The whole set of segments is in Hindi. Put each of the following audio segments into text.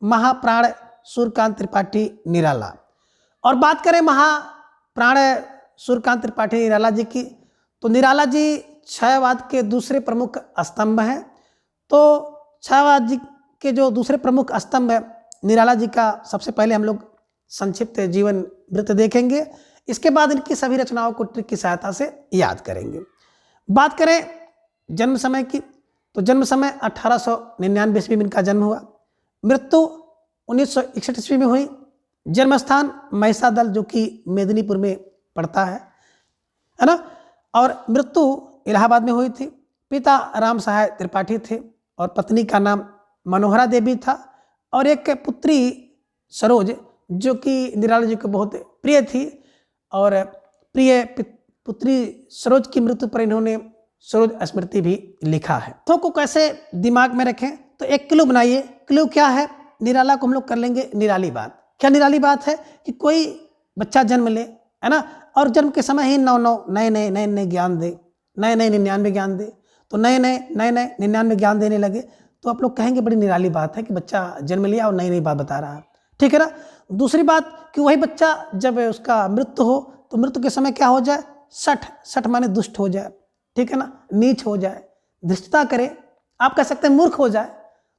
महाप्राण सूर्यकांत त्रिपाठी निराला। और बात करें महाप्राण सूर्यकांत त्रिपाठी निराला जी की, तो निराला जी छायावाद के दूसरे प्रमुख स्तंभ हैं। तो छायावाद जी के जो दूसरे प्रमुख स्तंभ है निराला जी का, सबसे पहले हम लोग संक्षिप्त जीवन वृत्त देखेंगे, इसके बाद इनकी सभी रचनाओं को ट्रिक की सहायता से याद करेंगे। बात करें जन्म समय की, तो जन्म समय 1899 ईस्वी में इनका जन्म हुआ, मृत्यु 1961 ईस्वी में हुई। जन्म स्थान महिषादल जो कि मेदिनीपुर में पड़ता है ना, और मृत्यु इलाहाबाद में हुई थी। पिता राम सहाय त्रिपाठी थे और पत्नी का नाम मनोहरा देवी था, और एक पुत्री सरोज जो कि निराला जी को बहुत प्रिय थी, और प्रिय पुत्री सरोज की मृत्यु पर इन्होंने सरोज स्मृति भी लिखा है। तो को कैसे दिमाग में रखें, तो एक क्लू बनाइए। क्लू क्या है, निराला को हम लोग कर लेंगे निराली बात। क्या निराली बात है कि कोई बच्चा जन्म ले, है ना, और जन्म के समय ही नए ज्ञान दे, नए 99 ज्ञान दे, तो नए 99 ज्ञान देने लगे, तो आप लोग कहेंगे बड़ी निराली बात है कि बच्चा जन्म लिया और नई बात बता रहा है, ठीक है ना। दूसरी बात कि वही बच्चा जब उसका मृत्यु हो तो मृत्यु के समय क्या हो जाए, सठ माने दुष्ट हो जाए, ठीक है ना, नीच हो जाए, धृष्टता करे, आप कह सकते हैं मूर्ख हो जाए,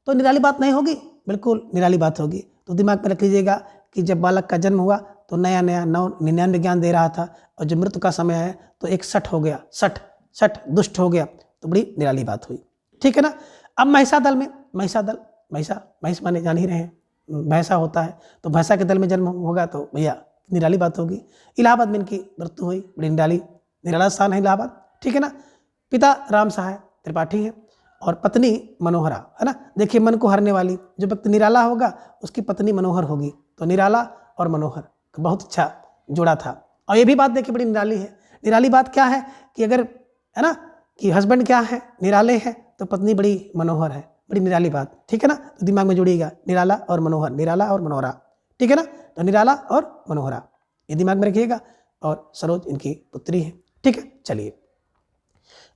तो निराली बात नहीं होगी, बिल्कुल निराली बात होगी। तो दिमाग में रख लीजिएगा कि जब बालक का जन्म हुआ तो नया 99 ज्ञान दे रहा था, और जब मृत्यु का समय है तो एक सठ हो गया, सठ दुष्ट हो गया, तो बड़ी निराली बात हुई, ठीक है ना। अब महिषादल में, महिष माने जान ही रहे हैं, भैंसा होता है, तो भैंसा के दल में जन्म होगा तो भैया निराली बात होगी। इलाहाबाद में इनकी मृत्यु हुई, बड़ी निराला स्थान है इलाहाबाद, ठीक है ना। पिता राम सहाय त्रिपाठी हैं और पत्नी मनोहरा, है ना। देखिए मन को हरने वाली, जो व्यक्ति निराला होगा उसकी पत्नी मनोहर होगी, तो निराला और मनोहर बहुत अच्छा जोड़ा था। और ये भी बात देखिए बड़ी निराली है। निराली बात क्या है कि अगर, है ना, कि हस्बैंड क्या है, निराले हैं, तो पत्नी बड़ी मनोहर है, बड़ी निराली बात, ठीक है ना। तो दिमाग में जुड़ेगा निराला और मनोहर, निराला और मनोहरा, ठीक है ना। तो निराला और मनोहरा ये दिमाग में रखिएगा, और सरोज इनकी पुत्री है, ठीक है। चलिए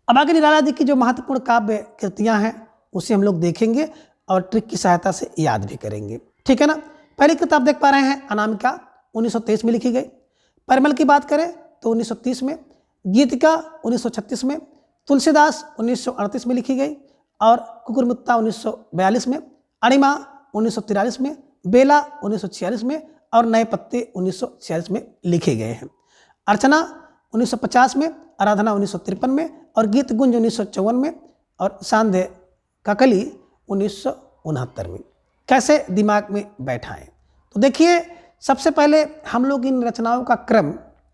अब आगे निराला जी की जो महत्वपूर्ण काव्य कृतियां हैं उसे हम लोग देखेंगे और ट्रिक की सहायता से याद भी करेंगे, ठीक है ना। पहली किताब देख पा रहे हैं अनामिका, 1923 में लिखी गई। परिमल की बात करें तो 1930 में, गीतिका 1936 में, तुलसीदास 1938 में लिखी गई, और कुकुरमुत्ता 1942 में, अणिमा 1943 में, बेला 1946 में, और नए पत्ते 1946 में लिखे गए हैं। अर्चना 1950 में, आराधना 1953 में, और गीत गुंज 1954 में, और सांध्य काकली 1969 में। कैसे दिमाग में बैठाएं, तो देखिए सबसे पहले हम लोग इन रचनाओं का क्रम,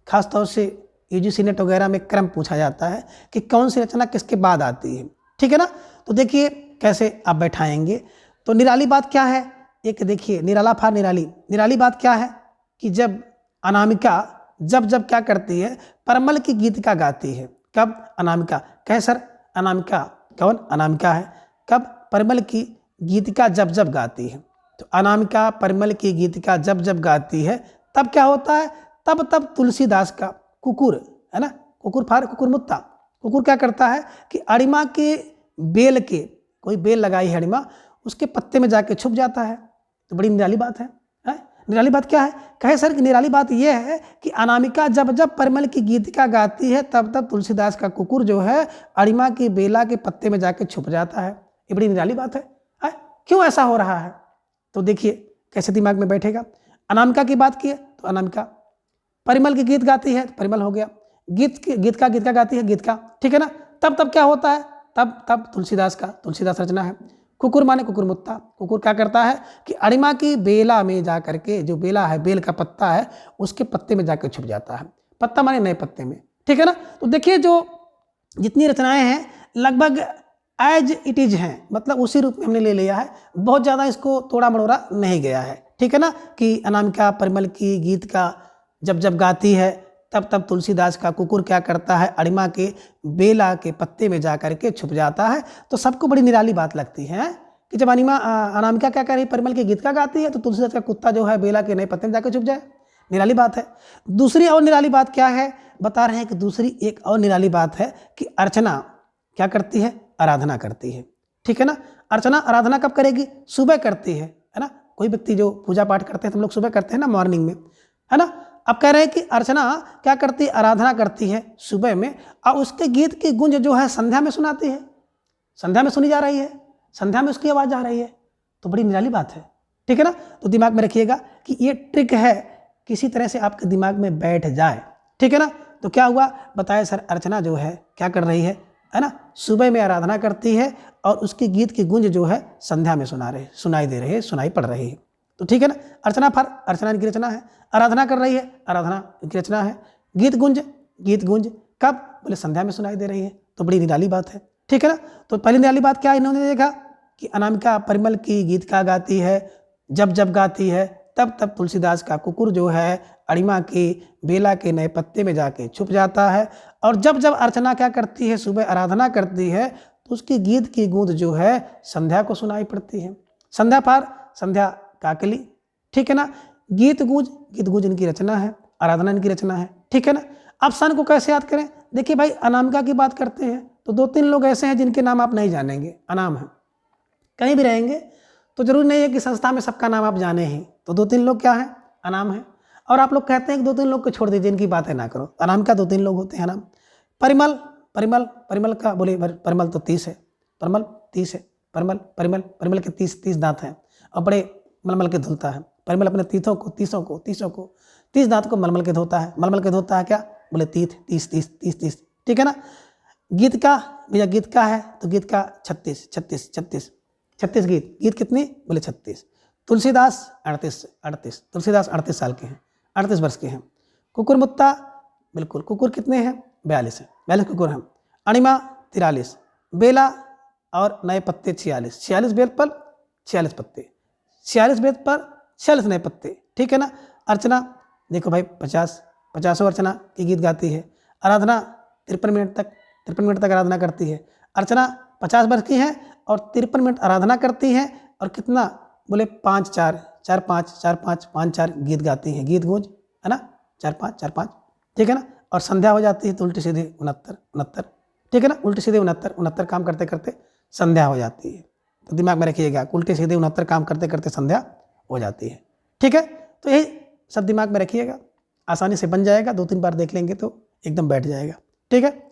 खासतौर से यूजीसी नेट वगैरह में क्रम पूछा जाता है कि कौन सी रचना किसके बाद आती है, ठीक है ना। तो देखिए कैसे आप बैठाएंगे। तो निराली बात क्या है, एक देखिए निराला फार निराली बात क्या है कि जब अनामिका जब क्या करती है, परमल की गीतिका गाती है। कब? अनामिका। कहे सर अनामिका कौन? अनामिका है। कब? परिमल की गीतिका जब गाती है। तो अनामिका परिमल की गीतिका जब गाती है, तब क्या होता है, तब तुलसीदास का कुकुर, है ना, कुकुर फार कुकुरमुत्ता, कुकुर क्या करता है कि अणिमा के बेल के, कोई बेल लगाई है अणिमा, उसके पत्ते में जाके छुप जाता है। तो बड़ी निराली बात है। निराली बात क्या है? कहे सर कि निराली बात यह है कि अनामिका जब परिमल की गीतिका गाती है, तब तुलसीदास का कुकुर जो है अणिमा की बेला के पत्ते में जाके छुप जाता है। ये बड़ी निराली बात है। क्यों ऐसा हो रहा है? तो देखिए कैसे दिमाग में बैठेगा। अनामिका की बात की है तो अनामिका, परिमल की गीत गाती है तो परिमल हो गया, गीत का गाती है गीत का, ठीक है ना। तब क्या होता है, तब तुलसीदास रचना है। कुकुर माने कुकुरमुत्ता, कुकुर क्या करता है कि अणिमा की बेला में जा करके, जो बेला है बेल का पत्ता है उसके पत्ते में जाकर छुप जाता है। पत्ता माने नए पत्ते में, ठीक है ना। तो देखिए जो जितनी रचनाएं हैं लगभग एज इट इज हैं, मतलब उसी रूप में हमने ले लिया है, बहुत ज़्यादा इसको तोड़ा मड़ोड़ा नहीं गया है, ठीक है ना। कि अनामिका परिमल की गीत का जब गाती है, तब तुलसीदास का कुकुर क्या करता है, अणिमा के बेला के पत्ते में जा करके छुप जाता है। तो सबको बड़ी निराली बात लगती है कि जब अनामिका क्या कर रही, परिमल की गीत का गाती है, तो तुलसीदास का कुत्ता जो है बेला के नए पत्ते में जाकर छुप जाए, निराली बात है। दूसरी और निराली बात क्या है, बता रहे हैं कि दूसरी एक और निराली बात है कि अर्चना क्या करती है, आराधना करती है, ठीक है ना। अर्चना आराधना कब करेगी? सुबह करती है ना, कोई व्यक्ति जो पूजा पाठ करते हैं, तो हम लोग सुबह करते हैं ना मॉर्निंग में, है ना। अब कह रहे हैं कि अर्चना क्या करती है, आराधना करती है सुबह में, और उसके गीत की गूंज जो है संध्या में सुनाती है, संध्या में सुनी जा रही है, संध्या में उसकी आवाज़ आ रही है। तो बड़ी निराली बात है, ठीक है ना। तो दिमाग में रखिएगा कि ये ट्रिक है, किसी तरह से आपके दिमाग में बैठ जाए, ठीक है ना। तो क्या हुआ बताए सर, अर्चना जो है क्या कर रही है ना, सुबह में आराधना करती है और उसकी गीत की गूंज जो है संध्या में सुनाई दे रही है, सुनाई पड़ रही है। तो ठीक है ना, अर्चना फर अर्चना इनकी रचना है, आराधना कर रही है, आराधना इनकी रचना है, गीत गूंज कब, बोले संध्या में सुनाई दे रही है। तो बड़ी निराली बात है, ठीक है ना। तो पहली निराली बात क्या इन्होंने देखा कि अनामिका परिमल की गीत का गाती है, जब जब गाती है तब तब तुलसीदास का कुकुर जो है अणिमा की बेला के नए पत्ते में जाके छुप जाता है, और जब जब अर्चना क्या करती है, सुबह आराधना करती है, तो उसकी गीत की गूंज जो है संध्या को सुनाई पड़ती है। संध्या पार संध्या काकली, ठीक है ना। गीत गूंज इनकी रचना है, आराधना इनकी रचना है, ठीक है ना। अब सन को कैसे याद करें, देखिए भाई अनामिका की बात करते हैं तो 2-3 लोग ऐसे हैं जिनके नाम आप नहीं जानेंगे, अनाम है, कहीं भी रहेंगे तो जरूरी नहीं है कि संस्था में सबका नाम आप जाने ही। तो 2-3 लोग क्या है, अनाम है। और आप लोग कहते हैं कि 2-3 लोग को छोड़ दीजिए, इनकी बातें ना करो, अनामिका 2-3 लोग होते हैं अनाम। परिमल का बोले परिमल तो 30 है, परिमल 30 है, परिमल के 30 दांत हैं और बड़े मलमल के धुलता है। परिमल अपने तीसों को 30 दांत को मलमल के धोता है। मलमल के धोता है क्या, बोले 30, ठीक है ना। गीत का भैया गीत का है तो गीत का 36 गीत कितनी, बोले 36। तुलसीदास 38 तुलसीदास 38 साल के हैं, 38 वर्ष के हैं। कुकुर मुत्ता बिल्कुल, कुकुर कितने हैं, 42 है, 42 कुकुर हैं। अणिमा 43, बेला और नए पत्ते 46 बेल पर 46 पत्ते, 46 बेल पर 46 नए पत्ते, ठीक है ना। अर्चना देखो भाई 50 अर्चना की गीत गाती है। आराधना 53 मिनट तक आराधना करती है। अर्चना 50 वर्ष की है और 53 मिनट आराधना करती है, और कितना, बोले 5-4 गीत गाती हैं, गीत गूंज, है ना, 4-5, ठीक है ना। और संध्या हो जाती है तो उल्टी सीधे 69, ठीक है ना, उल्टी सीधे 69 काम करते करते संध्या हो जाती है। तो दिमाग में रखिएगा, उल्टे सीधे 69 काम करते करते संध्या हो जाती है, ठीक है। तो यही सब दिमाग में रखिएगा, आसानी से बन जाएगा, 2-3 बार देख लेंगे तो एकदम बैठ जाएगा, ठीक है।